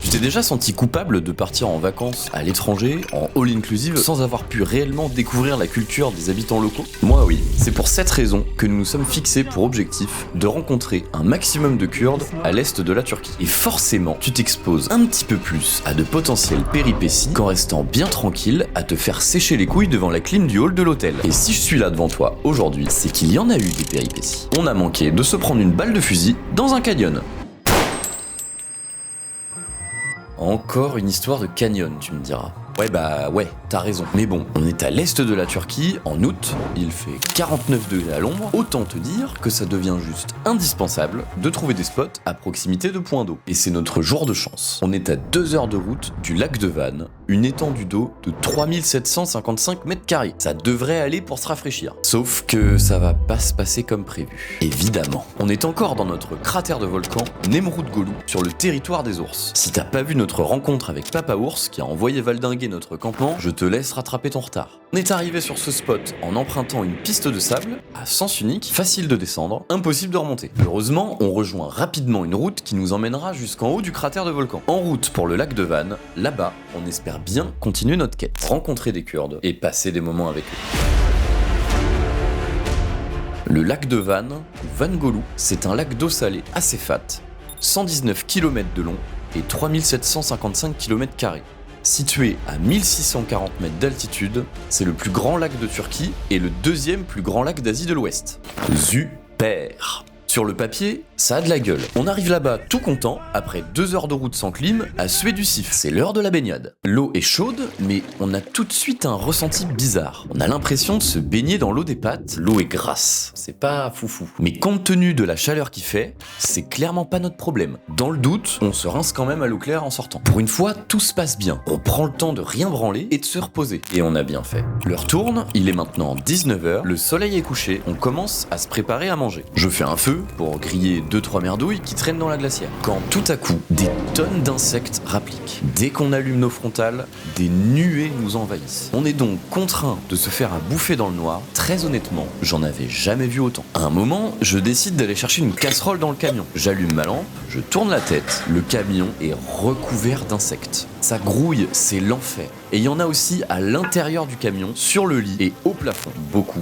Tu t'es déjà senti coupable de partir en vacances à l'étranger, en all-inclusive, sans avoir pu réellement découvrir la culture des habitants locaux? Moi oui. C'est pour cette raison que nous nous sommes fixés pour objectif de rencontrer un maximum de Kurdes à l'est de la Turquie. Et forcément, tu t'exposes un petit peu plus à de potentielles péripéties qu'en restant bien tranquille à te faire sécher les couilles devant la clim du hall de l'hôtel. Et si je suis là devant toi aujourd'hui, c'est qu'il y en a eu des péripéties. On a manqué de se prendre une balle de fusil dans un canyon. Encore une histoire de canyon, tu me diras. Ouais, t'as raison. Mais bon, on est à l'est de la Turquie, en août, il fait 49 degrés à l'ombre, autant te dire que ça devient juste indispensable de trouver des spots à proximité de points d'eau. Et c'est notre jour de chance. On est à 2 heures de route du lac de Van, une étendue d'eau de 3755 mètres carrés. Ça devrait aller pour se rafraîchir. Sauf que ça va pas se passer comme prévu. Évidemment. On est encore dans notre cratère de volcan, Nemrut Golu, sur le territoire des ours. Si t'as pas vu notre rencontre avec Papa Ours, qui a envoyé valdinguer notre campement, je te laisse rattraper ton retard. On est arrivé sur ce spot en empruntant une piste de sable, à sens unique, facile de descendre, impossible de remonter. Heureusement, on rejoint rapidement une route qui nous emmènera jusqu'en haut du cratère de volcan. En route pour le lac de Van, là-bas, on espère bien continuer notre quête, rencontrer des Kurdes et passer des moments avec eux. Le lac de Van, ou Van Golu, c'est un lac d'eau salée assez fat, 119 km de long et 3755 km². Situé à 1640 mètres d'altitude, c'est le plus grand lac de Turquie et le deuxième plus grand lac d'Asie de l'Ouest. Super! Sur le papier, ça a de la gueule. On arrive là-bas tout content, après 2 heures de route sans clim, à suer du sif. C'est l'heure de la baignade. L'eau est chaude, mais on a tout de suite un ressenti bizarre. On a l'impression de se baigner dans l'eau des pattes. L'eau est grasse. C'est pas foufou. Mais compte tenu de la chaleur qu'il fait, c'est clairement pas notre problème. Dans le doute, on se rince quand même à l'eau claire en sortant. Pour une fois, tout se passe bien. On prend le temps de rien branler et de se reposer. Et on a bien fait. L'heure tourne, il est maintenant 19h, le soleil est couché, on commence à se préparer à manger. Je fais un feu pour griller 2-3 merdouilles qui traînent dans la glacière. Quand tout à coup, des tonnes d'insectes rappliquent. Dès qu'on allume nos frontales, des nuées nous envahissent. On est donc contraint de se faire à bouffer dans le noir. Très honnêtement, j'en avais jamais vu autant. À un moment, je décide d'aller chercher une casserole dans le camion. J'allume ma lampe, je tourne la tête, le camion est recouvert d'insectes. Ça grouille, c'est l'enfer. Et il y en a aussi à l'intérieur du camion, sur le lit et au plafond. Beaucoup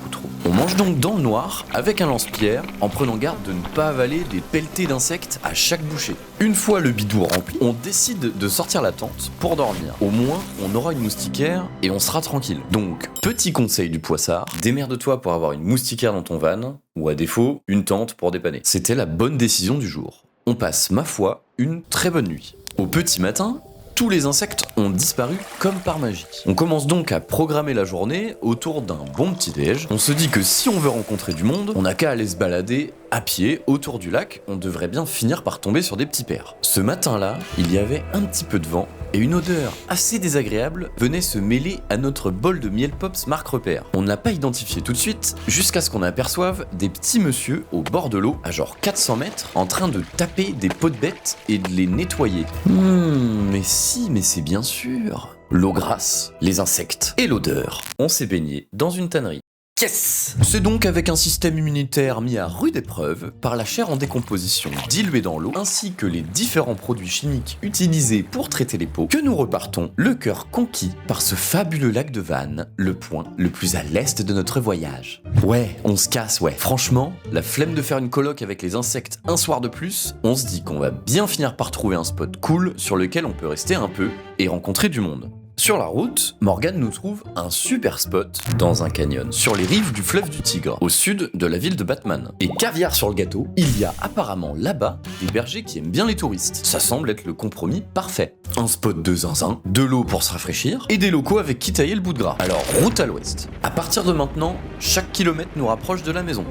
trop. On mange donc dans le noir, avec un lance-pierre, en prenant garde de ne pas avaler des pelletées d'insectes à chaque bouchée. Une fois le bidou rempli, on décide de sortir la tente pour dormir. Au moins, on aura une moustiquaire et on sera tranquille. Donc, petit conseil du poissard, démerde-toi pour avoir une moustiquaire dans ton van, ou à défaut, une tente pour dépanner. C'était la bonne décision du jour. On passe, ma foi, une très bonne nuit. Au petit matin, tous les insectes ont disparu comme par magie. On commence donc à programmer la journée autour d'un bon petit-déj. On se dit que si on veut rencontrer du monde, on n'a qu'à aller se balader à pied autour du lac, on devrait bien finir par tomber sur des petits pères. Ce matin-là, il y avait un petit peu de vent et une odeur assez désagréable venait se mêler à notre bol de miel pops marque repère. On ne l'a pas identifié tout de suite jusqu'à ce qu'on aperçoive des petits monsieur au bord de l'eau, à genre 400 mètres, en train de taper des pots de bêtes et de les nettoyer. Mais c'est bien sûr. L'eau grasse, les insectes et l'odeur. On s'est baigné dans une tannerie. Yes! C'est donc avec un système immunitaire mis à rude épreuve par la chair en décomposition diluée dans l'eau ainsi que les différents produits chimiques utilisés pour traiter les peaux que nous repartons le cœur conquis par ce fabuleux lac de Van, le point le plus à l'est de notre voyage. Ouais, on se casse, ouais. Franchement, la flemme de faire une coloc avec les insectes un soir de plus, on se dit qu'on va bien finir par trouver un spot cool sur lequel on peut rester un peu et rencontrer du monde. Sur la route, Morgane nous trouve un super spot dans un canyon, sur les rives du fleuve du Tigre, au sud de la ville de Batman. Et caviar sur le gâteau, il y a apparemment là-bas des bergers qui aiment bien les touristes. Ça semble être le compromis parfait. Un spot de zinzin, de l'eau pour se rafraîchir, et des locaux avec qui tailler le bout de gras. Alors, route à l'ouest. À partir de maintenant, chaque kilomètre nous rapproche de la maison.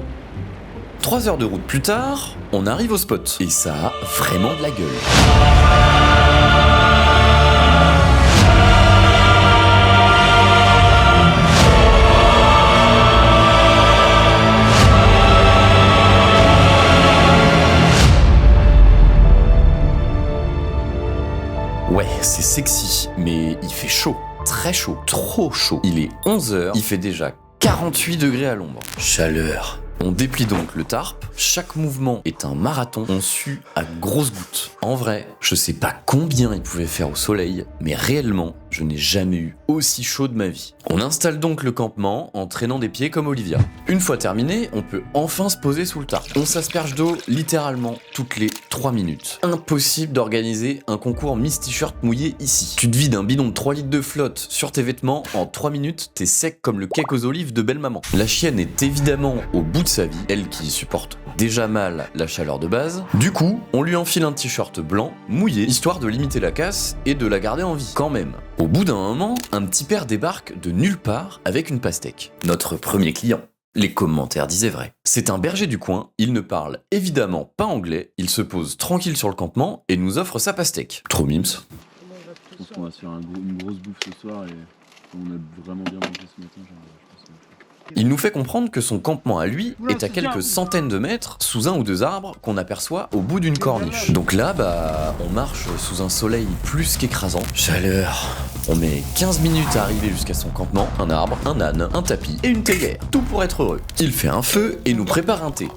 3 heures de route plus tard, on arrive au spot. Et ça a vraiment de la gueule. Ouais, c'est sexy, mais il fait chaud, très chaud, trop chaud. Il est 11h, il fait déjà 48 degrés à l'ombre. Chaleur, On déplie donc le tarp, chaque mouvement est un marathon, on sue à grosses gouttes. En vrai, je sais pas combien il pouvait faire au soleil, mais réellement, je n'ai jamais eu aussi chaud de ma vie. On installe donc le campement en traînant des pieds comme Olivia. Une fois terminé, on peut enfin se poser sous le tarp. On s'asperge d'eau littéralement toutes les 3 minutes. Impossible d'organiser un concours Miss T-shirt mouillé ici. Tu te vides un bidon de 3 litres de flotte sur tes vêtements, en 3 minutes, t'es sec comme le cake aux olives de belle maman. La chienne est évidemment au bout de sa vie, elle qui supporte déjà mal la chaleur de base. Du coup, on lui enfile un t-shirt blanc, mouillé, histoire de limiter la casse et de la garder en vie, quand même. Au bout d'un moment, un petit père débarque de nulle part avec une pastèque. Notre premier client. Les commentaires disaient vrai. C'est un berger du coin, il ne parle évidemment pas anglais, il se pose tranquille sur le campement et nous offre sa pastèque. Trop mimes. Je pense qu'on va se faire une grosse bouffe ce soir et on a vraiment bien mangé ce matin. Il nous fait comprendre que son campement à lui est à quelques centaines de mètres sous un ou deux arbres qu'on aperçoit au bout d'une corniche. Donc là, on marche sous un soleil plus qu'écrasant. Chaleur. On met 15 minutes à arriver jusqu'à son campement, un arbre, un âne, un tapis et une théière. Tout pour être heureux. Il fait un feu et nous prépare un thé.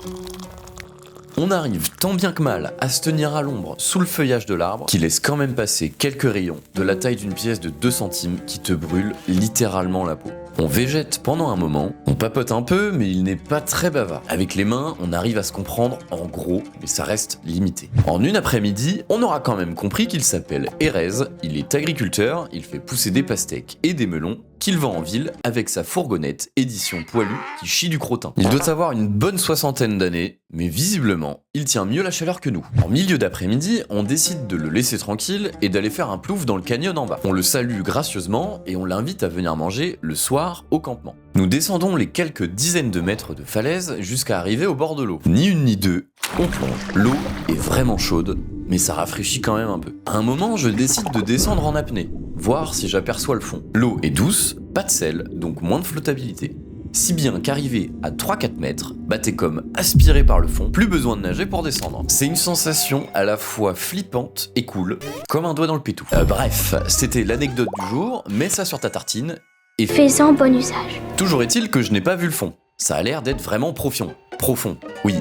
On arrive tant bien que mal à se tenir à l'ombre sous le feuillage de l'arbre qui laisse quand même passer quelques rayons de la taille d'une pièce de 2 centimes qui te brûlent littéralement la peau. On végète pendant un moment, on papote un peu mais il n'est pas très bavard. Avec les mains, on arrive à se comprendre en gros, mais ça reste limité. En une après-midi, on aura quand même compris qu'il s'appelle Erez, il est agriculteur, il fait pousser des pastèques et des melons qu'il vend en ville avec sa fourgonnette édition poilu qui chie du crottin. Il doit avoir une bonne 60aine d'années, mais visiblement, il tient mieux la chaleur que nous. En milieu d'après-midi, on décide de le laisser tranquille et d'aller faire un plouf dans le canyon en bas. On le salue gracieusement et on l'invite à venir manger le soir au campement. Nous descendons les quelques dizaines de mètres de falaise jusqu'à arriver au bord de l'eau. Ni une ni deux, on plonge. L'eau est vraiment chaude, mais ça rafraîchit quand même un peu. À un moment, je décide de descendre en apnée, voir si j'aperçois le fond. L'eau est douce, pas de sel, donc moins de flottabilité. Si bien qu'arrivé à 3-4 mètres, t'es comme aspiré par le fond, plus besoin de nager pour descendre. C'est une sensation à la fois flippante et cool, comme un doigt dans le pétou. Bref, c'était l'anecdote du jour, mets ça sur ta tartine et fais-en bon usage. Toujours est-il que je n'ai pas vu le fond. Ça a l'air d'être vraiment profond. Profond. Oui,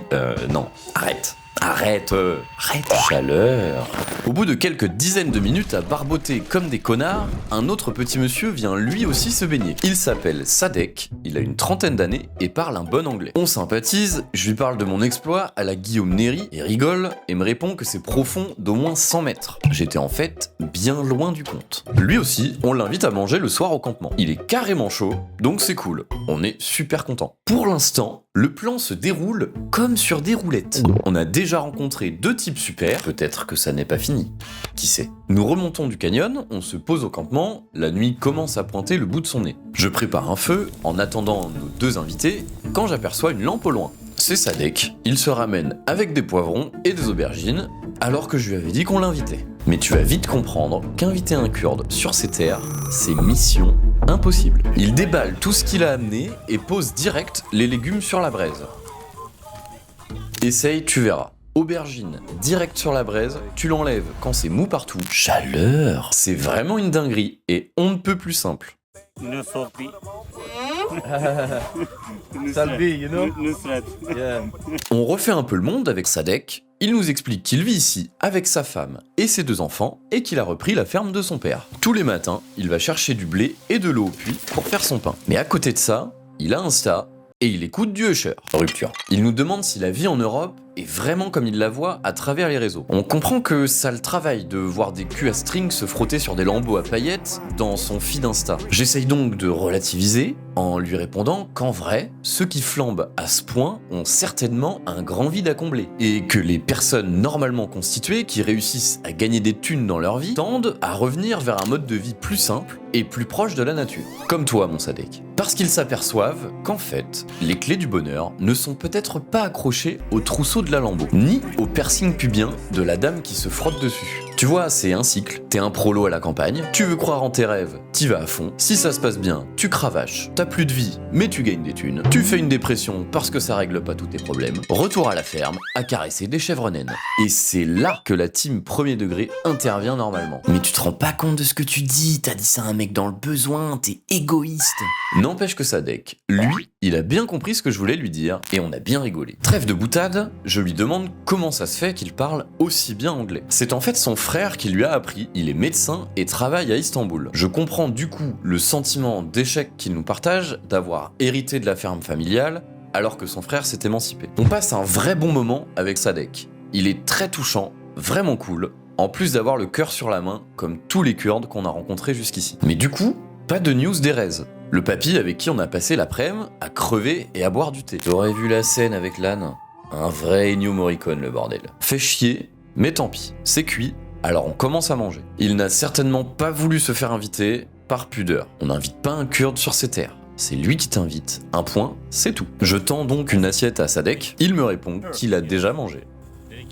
non, arrête. Arrête, chaleur. Au bout de quelques dizaines de minutes à barboter comme des connards, un autre petit monsieur vient lui aussi se baigner. Il s'appelle Sadek, il a une 30aine d'années et parle un bon anglais. On sympathise, je lui parle de mon exploit à la Guillaume Néry et rigole et me répond que c'est profond d'au moins 100 mètres. J'étais en fait bien loin du compte. Lui aussi, on l'invite à manger le soir au campement. Il est carrément chaud, donc c'est cool. On est super content. Pour l'instant, le plan se déroule comme sur des roulettes. On a déjà rencontré 2 types super, peut-être que ça n'est pas fini. Qui sait? Nous remontons du canyon, on se pose au campement, la nuit commence à pointer le bout de son nez. Je prépare un feu, en attendant nos 2 invités, quand j'aperçois une lampe au loin. C'est Sadek, il se ramène avec des poivrons et des aubergines, alors que je lui avais dit qu'on l'invitait. Mais tu vas vite comprendre qu'inviter un Kurde sur ces terres, c'est mission impossible. Il déballe tout ce qu'il a amené et pose direct les légumes sur la braise. Essaye, tu verras. Aubergine, direct sur la braise, tu l'enlèves quand c'est mou partout. Chaleur! C'est vraiment une dinguerie et on ne peut plus simple. Salvi, you know? Yeah. On refait un peu le monde avec Sadek. Il nous explique qu'il vit ici avec sa femme et ses 2 enfants et qu'il a repris la ferme de son père. Tous les matins, il va chercher du blé et de l'eau au puits pour faire son pain. Mais à côté de ça, il a Insta et il écoute du Usher. Rupture. Il nous demande si la vie en Europe est vraiment comme il la voit à travers les réseaux. On comprend que ça le travaille de voir des culs à string se frotter sur des lambeaux à paillettes dans son feed Insta. J'essaye donc de relativiser en lui répondant qu'en vrai, ceux qui flambent à ce point ont certainement un grand vide à combler et que les personnes normalement constituées qui réussissent à gagner des thunes dans leur vie tendent à revenir vers un mode de vie plus simple et plus proche de la nature. Comme toi, mon Sadek. Parce qu'ils s'aperçoivent qu'en fait, les clés du bonheur ne sont peut-être pas accrochées au trousseau de la lambeau, ni au piercing pubien de la dame qui se frotte dessus. Tu vois, c'est un cycle. T'es un prolo à la campagne, tu veux croire en tes rêves, t'y vas à fond. Si ça se passe bien, tu cravaches, t'as plus de vie, mais tu gagnes des thunes. Tu fais une dépression parce que ça règle pas tous tes problèmes. Retour à la ferme, à caresser des chèvres naines. Et c'est là que la team premier degré intervient normalement. Mais tu te rends pas compte de ce que tu dis, t'as dit ça à un mec dans le besoin, t'es égoïste. N'empêche que Sadek, lui, il a bien compris ce que je voulais lui dire, et on a bien rigolé. Trêve de boutade, je lui demande comment ça se fait qu'il parle aussi bien anglais. C'est en fait son frère qui lui a appris, il est médecin et travaille à Istanbul. Je comprends du coup le sentiment d'échec qu'il nous partage d'avoir hérité de la ferme familiale alors que son frère s'est émancipé. On passe un vrai bon moment avec Sadek. Il est très touchant, vraiment cool, en plus d'avoir le cœur sur la main comme tous les Kurdes qu'on a rencontrés jusqu'ici. Mais du coup, pas de news d'Erez. Le papy avec qui on a passé l'après-midi à crever et à boire du thé. T'aurais vu la scène avec l'âne? Un vrai Ennio Morricone le bordel. Fait chier, mais tant pis, c'est cuit, alors on commence à manger. Il n'a certainement pas voulu se faire inviter par pudeur. On n'invite pas un Kurde sur ses terres. C'est lui qui t'invite. Un point, c'est tout. Je tends donc une assiette à Sadek, il me répond qu'il a déjà mangé.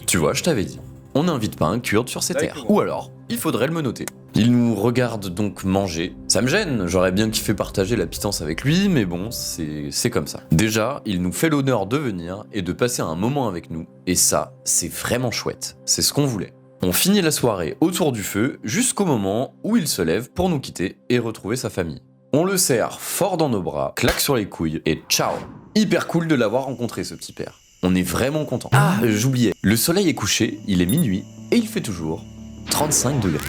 Tu vois, je t'avais dit. On n'invite pas un Kurde sur ses terres. Ou alors, il faudrait le menotter. Il nous regarde donc manger. Ça me gêne, j'aurais bien kiffé partager la pitance avec lui, mais bon, c'est comme ça. Déjà, il nous fait l'honneur de venir et de passer un moment avec nous. Et ça, c'est vraiment chouette. C'est ce qu'on voulait. On finit la soirée autour du feu jusqu'au moment où il se lève pour nous quitter et retrouver sa famille. On le serre fort dans nos bras, claque sur les couilles et ciao. Hyper cool de l'avoir rencontré ce petit père. On est vraiment content. Ah, j'oubliais. Le soleil est couché, il est minuit et il fait toujours 35 degrés.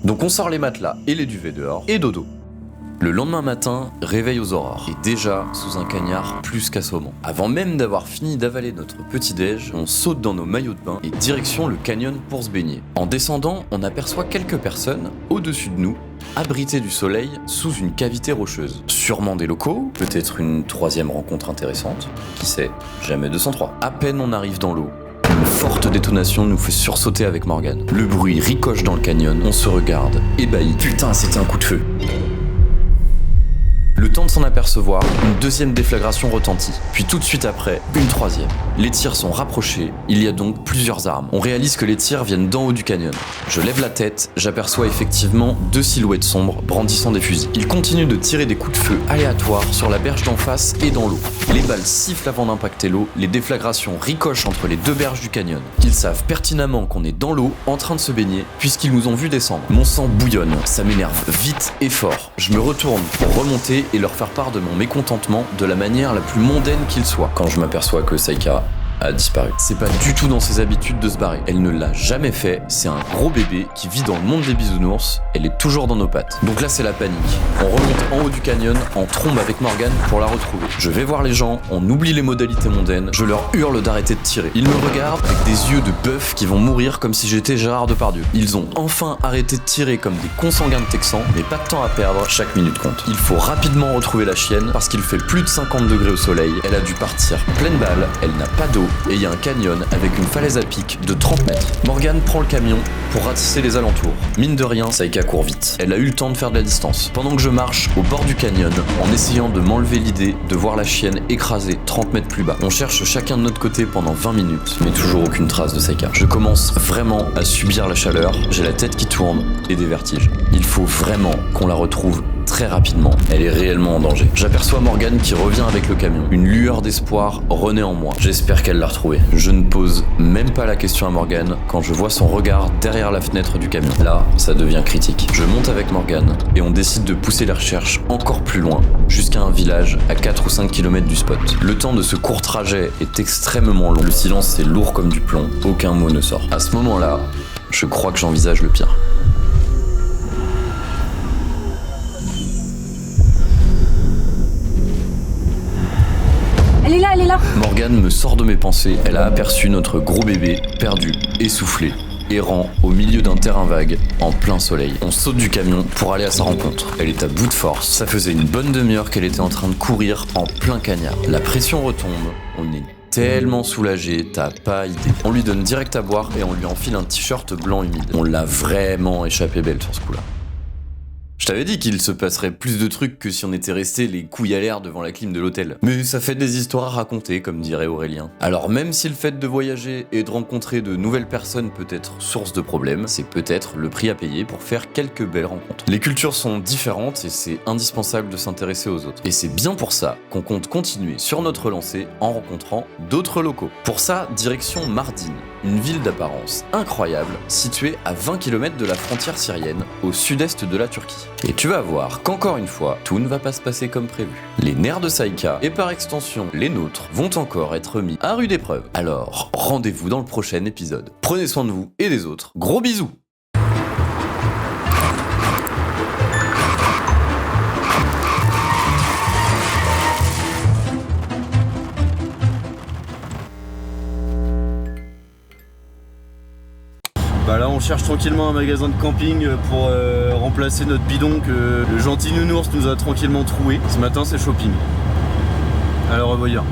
Donc on sort les matelas et les duvets dehors et dodo. Le lendemain matin, réveil aux aurores, et déjà sous un cagnard plus qu'assommant. Avant même d'avoir fini d'avaler notre petit-déj, on saute dans nos maillots de bain et direction le canyon pour se baigner. En descendant, on aperçoit quelques personnes au-dessus de nous, abritées du soleil sous une cavité rocheuse. Sûrement des locaux, peut-être une troisième rencontre intéressante, qui sait, jamais 203. À peine on arrive dans l'eau, une forte détonation nous fait sursauter avec Morgane. Le bruit ricoche dans le canyon, on se regarde, ébahi. Putain, c'était un coup de feu. Le temps de s'en apercevoir, une deuxième déflagration retentit, puis tout de suite après, une troisième. Les tirs sont rapprochés, il y a donc plusieurs armes. On réalise que les tirs viennent d'en haut du canyon. Je lève la tête, j'aperçois effectivement deux silhouettes sombres brandissant des fusils. Ils continuent de tirer des coups de feu aléatoires sur la berge d'en face et dans l'eau. Les balles sifflent avant d'impacter l'eau, les déflagrations ricochent entre les deux berges du canyon. Ils savent pertinemment qu'on est dans l'eau, en train de se baigner, puisqu'ils nous ont vus descendre. Mon sang bouillonne, ça m'énerve vite et fort. Je me retourne pour remonter et leur faire part de mon mécontentement de la manière la plus mondaine qu'il soit, quand je m'aperçois que Saïka a disparu. C'est pas du tout dans ses habitudes de se barrer. Elle ne l'a jamais fait, c'est un gros bébé qui vit dans le monde des bisounours, elle est toujours dans nos pattes. Donc là c'est la panique. On remonte en haut du canyon, en trombe avec Morgane pour la retrouver. Je vais voir les gens, on oublie les modalités mondaines, je leur hurle d'arrêter de tirer. Ils me regardent avec des yeux de bœuf qui vont mourir comme si j'étais Gérard Depardieu. Ils ont enfin arrêté de tirer comme des consanguins de Texans, mais pas de temps à perdre, chaque minute compte. Il faut rapidement retrouver la chienne parce qu'il fait plus de 50 degrés au soleil, elle a dû partir pleine balle, elle n'a pas d'eau, et il y a un canyon avec une falaise à pic de 30 mètres. Morgane prend le camion pour ratisser les alentours. Mine de rien, Saïka court vite. Elle a eu le temps de faire de la distance. Pendant que je marche au bord du canyon, en essayant de m'enlever l'idée de voir la chienne écrasée 30 mètres plus bas. On cherche chacun de notre côté pendant 20 minutes, mais toujours aucune trace de Saïka. Je commence vraiment à subir la chaleur, j'ai la tête qui tourne et des vertiges. Il faut vraiment qu'on la retrouve très rapidement. Elle est réellement en danger. J'aperçois Morgane qui revient avec le camion. Une lueur d'espoir renaît en moi. J'espère qu'elle l'a retrouvée. Je ne pose même pas la question à Morgane quand je vois son regard derrière la fenêtre du camion. Là, ça devient critique. Je monte avec Morgane et on décide de pousser les recherches encore plus loin, jusqu'à un village à 4 ou 5 km du spot. Le temps de ce court trajet est extrêmement long. Le silence est lourd comme du plomb. Aucun mot ne sort. À ce moment-là, je crois que j'envisage le pire. Elle est là. Morgane me sort de mes pensées. Elle a aperçu notre gros bébé, perdu, essoufflé, errant au milieu d'un terrain vague, en plein soleil. On saute du camion pour aller à sa rencontre. Elle est à bout de force. Ça faisait une bonne demi-heure qu'elle était en train de courir en plein cagnard. La pression retombe. On est tellement soulagé, t'as pas idée. On lui donne direct à boire et on lui enfile un t-shirt blanc humide. On l'a vraiment échappé belle sur ce coup-là. Je t'avais dit qu'il se passerait plus de trucs que si on était resté les couilles à l'air devant la clim de l'hôtel. Mais ça fait des histoires à raconter, comme dirait Aurélien. Alors même si le fait de voyager et de rencontrer de nouvelles personnes peut être source de problèmes, c'est peut-être le prix à payer pour faire quelques belles rencontres. Les cultures sont différentes et c'est indispensable de s'intéresser aux autres. Et c'est bien pour ça qu'on compte continuer sur notre lancée en rencontrant d'autres locaux. Pour ça, direction Mardin, une ville d'apparence incroyable située à 20 km de la frontière syrienne, au sud-est de la Turquie. Et tu vas voir qu'encore une fois, tout ne va pas se passer comme prévu. Les nerfs de Saïka, et par extension les nôtres, vont encore être mis à rude épreuve. Alors, rendez-vous dans le prochain épisode. Prenez soin de vous et des autres. Gros bisous! Bah là on cherche tranquillement un magasin de camping pour remplacer notre bidon que le gentil nounours nous a tranquillement troué. Ce matin c'est shopping. À le revoyure.